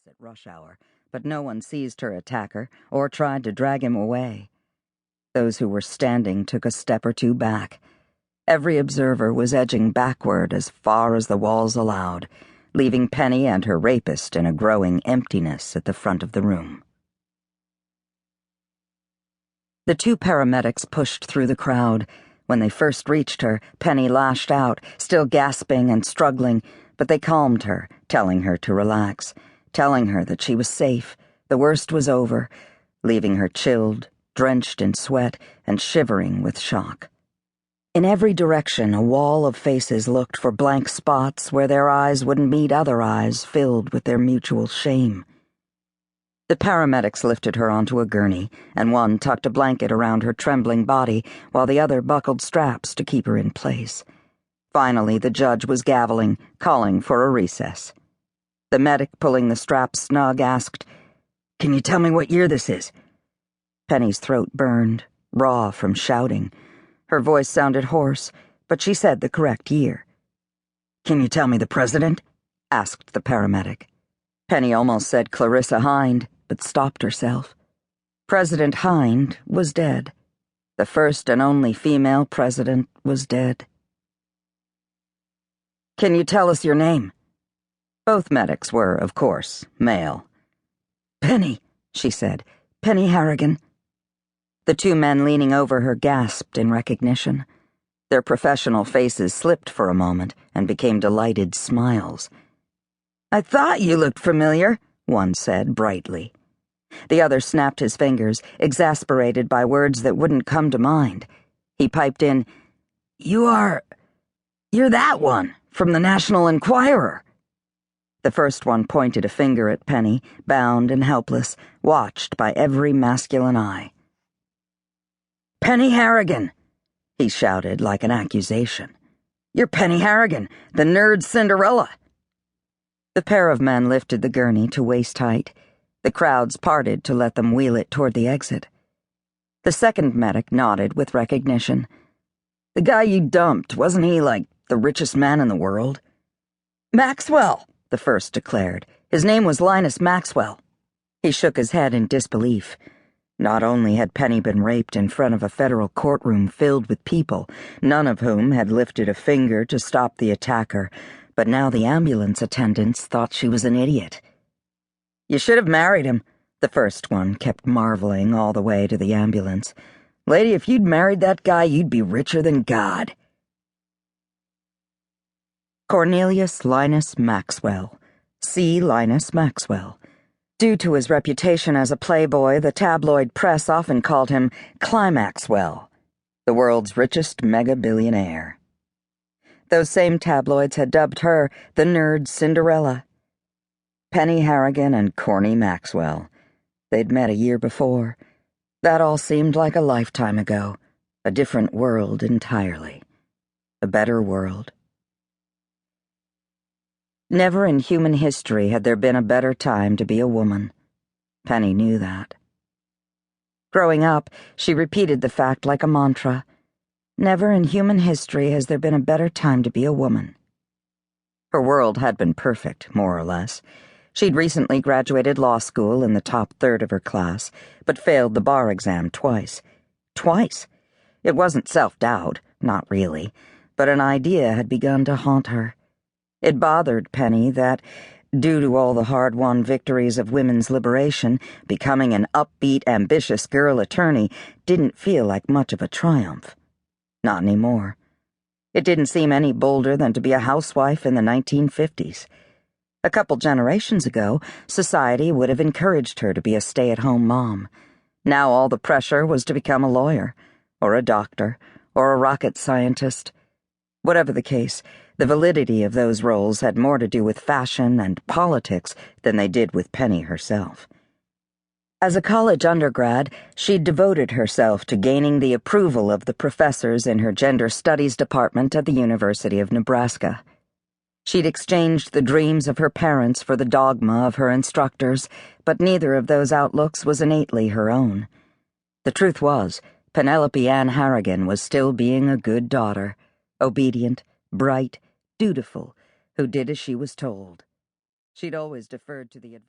bus at rush hour, but no one seized her attacker or tried to drag him away. Those who were standing took a step or two back. Every observer was edging backward as far as the walls allowed, leaving Penny and her rapist in a growing emptiness at the front of the room. The two paramedics pushed through the crowd. When they first reached her, Penny lashed out, still gasping and struggling, but they calmed her, telling her to relax, telling her that she was safe, the worst was over, leaving her chilled, drenched in sweat, and shivering with shock. In every direction, a wall of faces looked for blank spots where their eyes wouldn't meet other eyes filled with their mutual shame. The paramedics lifted her onto a gurney, and one tucked a blanket around her trembling body while the other buckled straps to keep her in place. Finally, the judge was gaveling, calling for a recess. The medic, pulling the straps snug, asked, "Can you tell me what year this is?" Penny's throat burned, raw from shouting. Her voice sounded hoarse, but she said the correct year. "Can you tell me the president?" asked the paramedic. Penny almost said Clarissa Hind, but stopped herself. President Hind was dead. The first and only female president was dead. "Can you tell us your name?" Both medics were, of course, male. "Penny," she said. "Penny Harrigan." The two men leaning over her gasped in recognition. Their professional faces slipped for a moment and became delighted smiles. "I thought you looked familiar," one said brightly. The other snapped his fingers, exasperated by words that wouldn't come to mind. He piped in, You're that one, from the National Enquirer." The first one pointed a finger at Penny, bound and helpless, watched by every masculine eye. "Penny Harrigan," he shouted like an accusation. "You're Penny Harrigan, the nerd Cinderella." The pair of men lifted the gurney to waist height. The crowds parted to let them wheel it toward the exit. The second medic nodded with recognition. "The guy you dumped, wasn't he like the richest man in the world?" "Maxwell," the first declared. "His name was Linus Maxwell." He shook his head in disbelief. Not only had Penny been raped in front of a federal courtroom filled with people, none of whom had lifted a finger to stop the attacker, but now the ambulance attendants thought she was an idiot. "You should have married him," the first one kept marveling all the way to the ambulance. "Lady, if you'd married that guy, you'd be richer than God." Cornelius Linus Maxwell, C. Linus Maxwell. Due to his reputation as a playboy, the tabloid press often called him Climaxwell, the world's richest mega-billionaire. Those same tabloids had dubbed her the nerd Cinderella. Penny Harrigan and Corny Maxwell. They'd met a year before. That all seemed like a lifetime ago. A different world entirely. A better world. Never in human history had there been a better time to be a woman. Penny knew that. Growing up, she repeated the fact like a mantra. Never in human history has there been a better time to be a woman. Her world had been perfect, more or less. She'd recently graduated law school in the top third of her class, but failed the bar exam twice. Twice! It wasn't self-doubt, not really, but an idea had begun to haunt her. It bothered Penny that, due to all the hard-won victories of women's liberation, becoming an upbeat, ambitious girl attorney didn't feel like much of a triumph. Not anymore. It didn't seem any bolder than to be a housewife in the 1950s. A couple generations ago, society would have encouraged her to be a stay-at-home mom. Now all the pressure was to become a lawyer, or a doctor, or a rocket scientist. Whatever the case, the validity of those roles had more to do with fashion and politics than they did with Penny herself. As a college undergrad, she'd devoted herself to gaining the approval of the professors in her gender studies department at the University of Nebraska. She'd exchanged the dreams of her parents for the dogma of her instructors, but neither of those outlooks was innately her own. The truth was, Penelope Ann Harrigan was still being a good daughter, obedient, bright, dutiful, who did as she was told. She'd always deferred to the advice